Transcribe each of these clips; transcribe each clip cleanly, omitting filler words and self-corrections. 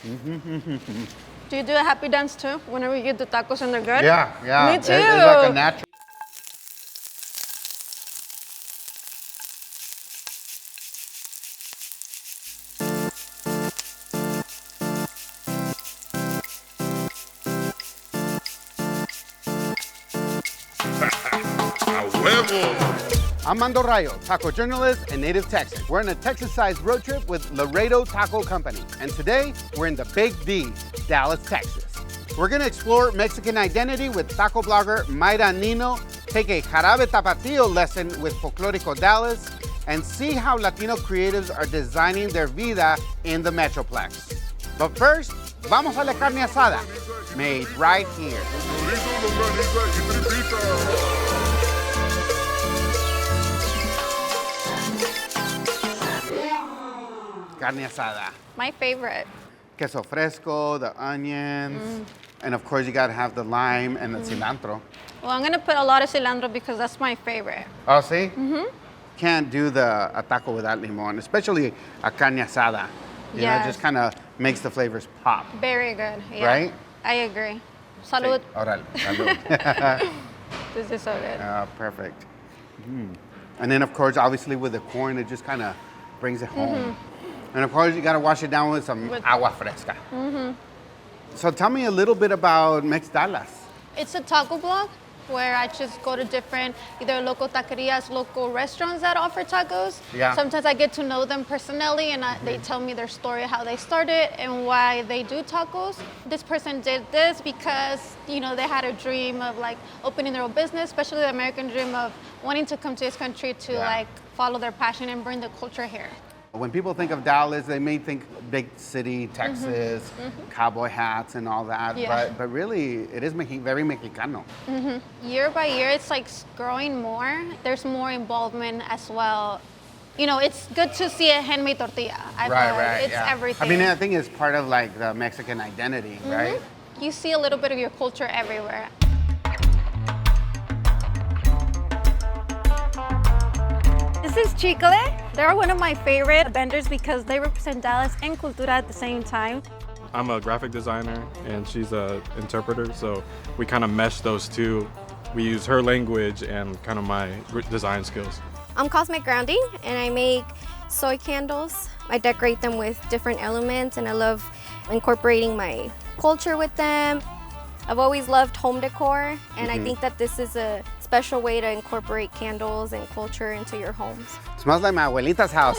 Do you do a happy dance too whenever you get the tacos and they're good? Yeah. Me too. It's like a natural. I'm Rayo, taco journalist and native Texan. We're on a Texas-sized road trip with Laredo Taco Company. And today, we're in the Big D, Dallas, Texas. We're gonna explore Mexican identity with taco blogger Mayra and Nino, take a jarabe tapatio lesson with Folklórico Dallas, and see how Latino creatives are designing their vida in the Metroplex. But first, vamos a la carne asada, made right here. Carne asada. My favorite. Queso fresco, the onions, and of course you gotta have the lime and the cilantro. Well, I'm gonna put a lot of cilantro because that's my favorite. Oh, see? Can't do a taco without limon, especially a carne asada. You know, it just kind of makes the flavors pop. Very good, yeah. Right? I agree. Salud. Sí. Órale, salud. This is so good. Perfect. And then of course, obviously with the corn, it just kind of brings it home. And of course, you gotta wash it down with some agua fresca. So tell me a little bit about Mex Dallas. It's a taco blog where I just go to different, either local taquerias, local restaurants that offer tacos. Yeah. Sometimes I get to know them personally and they tell me their story, how they started and why they do tacos. This person did this because, you know, they had a dream of like opening their own business, especially the American dream of wanting to come to this country to like follow their passion and bring the culture here. When people think of Dallas, they may think big city, Texas, cowboy hats and all that, but really it is very Mexicano. Year by year, it's like growing more. There's more involvement as well. You know, it's good to see a handmade tortilla. I feel like it's everything. I mean, I think it's part of like the Mexican identity, right? You see a little bit of your culture everywhere. This is Chicle. They're one of my favorite vendors because they represent Dallas and Cultura at the same time. I'm a graphic designer and she's an interpreter, so we kind of mesh those two. We use her language and kind of my design skills. I'm Cosmic Grounding and I make soy candles. I decorate them with different elements and I love incorporating my culture with them. I've always loved home decor and I think that this is a special way to incorporate candles and culture into your homes. Smells like my abuelita's house.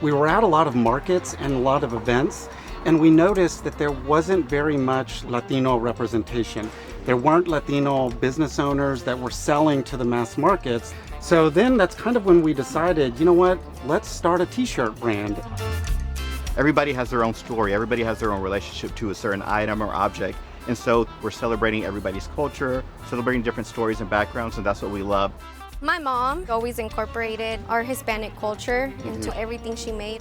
We were at a lot of markets and a lot of events, and we noticed that there wasn't very much Latino representation. There weren't Latino business owners that were selling to the mass markets. So then that's kind of when we decided, you know what, let's start a t-shirt brand. Everybody has their own story. Everybody has their own relationship to a certain item or object. And so we're celebrating everybody's culture, celebrating different stories and backgrounds, and that's what we love. My mom always incorporated our Hispanic culture into everything she made.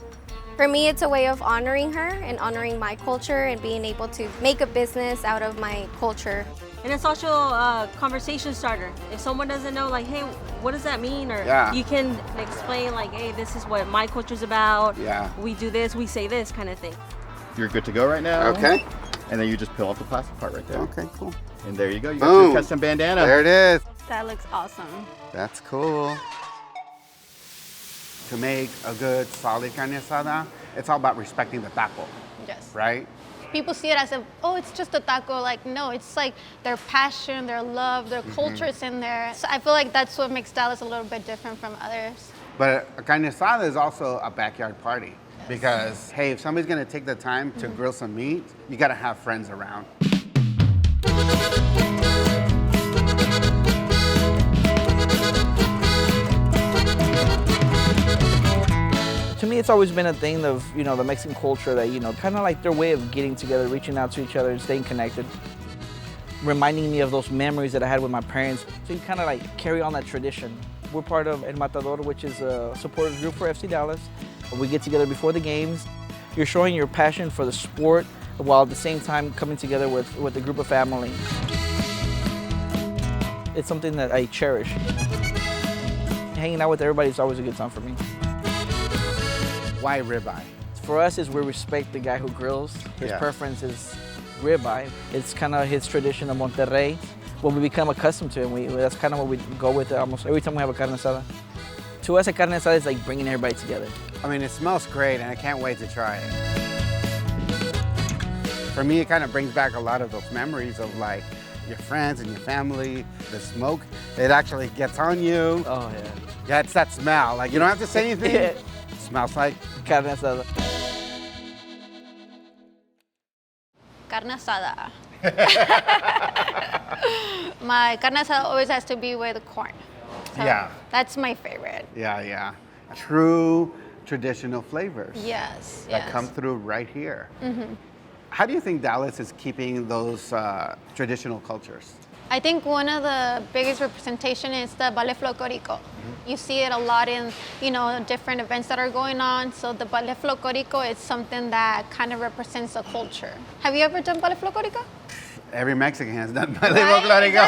For me, it's a way of honoring her and honoring my culture and being able to make a business out of my culture. And it's also a conversation starter. If someone doesn't know, like, hey, what does that mean? Or you can explain, like, hey, this is what my culture's about. We do this, we say this kind of thing. You're good to go right now. Okay. And then you just peel off the plastic part right there. Okay, cool. And there you go. You got your custom bandana. There it is. That looks awesome. That's cool. To make a good, solid carne asada, it's all about respecting the taco. Yes. Right? People see it as if, oh, it's just a taco. Like, no, it's like their passion, their love, their culture is in there. So I feel like that's what makes Dallas a little bit different from others. But a carne asada is also a backyard party. Because, hey, if somebody's gonna take the time to grill some meat, you gotta have friends around. To me, it's always been a thing of, you know, the Mexican culture that, you know, kind of like their way of getting together, reaching out to each other and staying connected. Reminding me of those memories that I had with my parents. So you kind of like carry on that tradition. We're part of El Matador, which is a supporters group for FC Dallas. We get together before the games. You're showing your passion for the sport while at the same time coming together with a group of family. It's something that I cherish. Hanging out with everybody is always a good time for me. Why ribeye? For us, is we respect the guy who grills. His preference is ribeye. It's kind of his tradition of Monterrey. What we become accustomed to, and that's kind of what we go with almost every time we have a carne asada. To us, a carne asada is like bringing everybody together. I mean, it smells great, and I can't wait to try it. For me, it kind of brings back a lot of those memories of like your friends and your family. The smoke, it actually gets on you. Oh, yeah. Yeah, it's that smell. Like, you don't have to say anything. It smells like carne asada. Carne asada. My carne asada always has to be with corn. So that's my favorite. Yeah. True traditional flavors. Yes. That come through right here. How do you think Dallas is keeping those traditional cultures? I think one of the biggest representation is the Ballet Folklorico. You see it a lot in, different events that are going on. So the Ballet Folklorico is something that kind of represents a culture. Have you ever done Ballet Folklorico? Every Mexican has done Ballet Folklorico.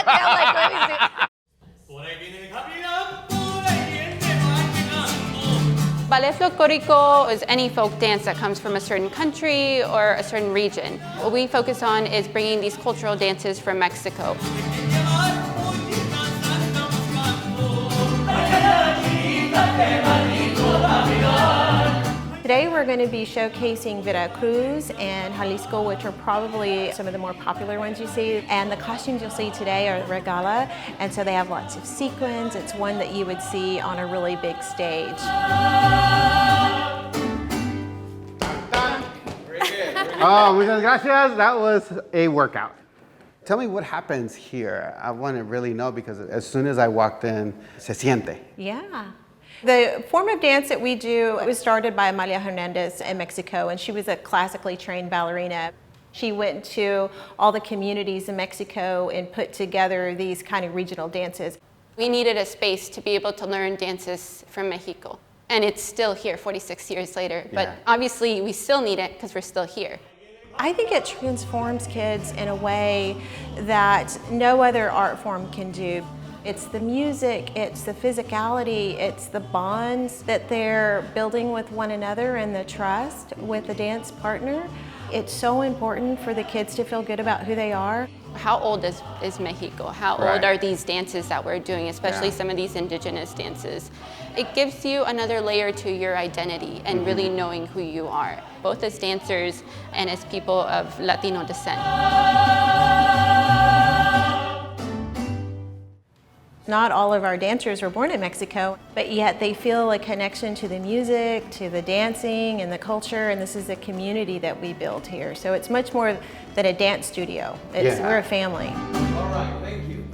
Ballet Folklorico is any folk dance that comes from a certain country or a certain region. What we focus on is bringing these cultural dances from Mexico. Today we're going to be showcasing Veracruz and Jalisco, which are probably some of the more popular ones you see. And the costumes you'll see today are regala, and so they have lots of sequins. It's one that you would see on a really big stage. Oh, muchas gracias. That was a workout. Tell me what happens here. I want to really know because as soon as I walked in, se siente. Yeah. The form of dance that we do was started by Amalia Hernandez in Mexico, and she was a classically trained ballerina. She went to all the communities in Mexico and put together these kind of regional dances. We needed a space to be able to learn dances from Mexico. And it's still here 46 years later. But obviously we still need it because we're still here. I think it transforms kids in a way that no other art form can do. It's the music, it's the physicality, it's the bonds that they're building with one another and the trust with the dance partner. It's so important for the kids to feel good about who they are. How old is Mexico? How old are these dances that we're doing, especially some of these indigenous dances? It gives you another layer to your identity and really knowing who you are, both as dancers and as people of Latino descent. Not all of our dancers were born in Mexico, but yet they feel a connection to the music, to the dancing and the culture, and this is a community that we build here. So it's much more than a dance studio. We're a family. All right, thank you.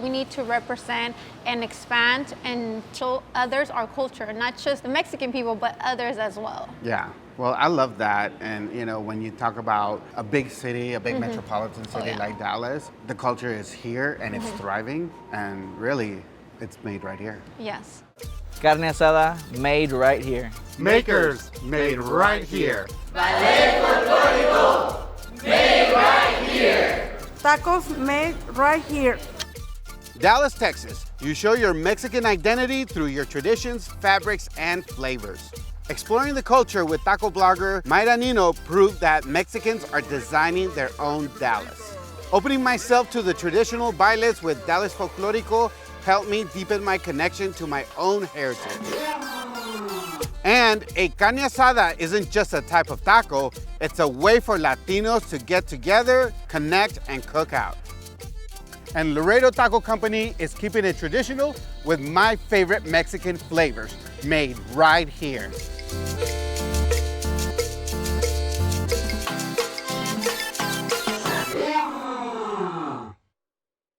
We need to represent and expand and show others our culture, not just the Mexican people, but others as well. Yeah. Well, I love that. And, when you talk about a big city, a big metropolitan city like Dallas, the culture is here and it's thriving. And really, it's made right here. Yes. Carne asada made right here. Makers made right here. Ballet Folklorico made right here. Tacos made right here. Dallas, Texas. You show your Mexican identity through your traditions, fabrics, and flavors. Exploring the culture with taco blogger Mayra Nino proved that Mexicans are designing their own Dallas. Opening myself to the traditional bailes with Dallas Folklórico helped me deepen my connection to my own heritage. And a carne asada isn't just a type of taco, it's a way for Latinos to get together, connect, and cook out. And Laredo Taco Company is keeping it traditional with my favorite Mexican flavors made right here.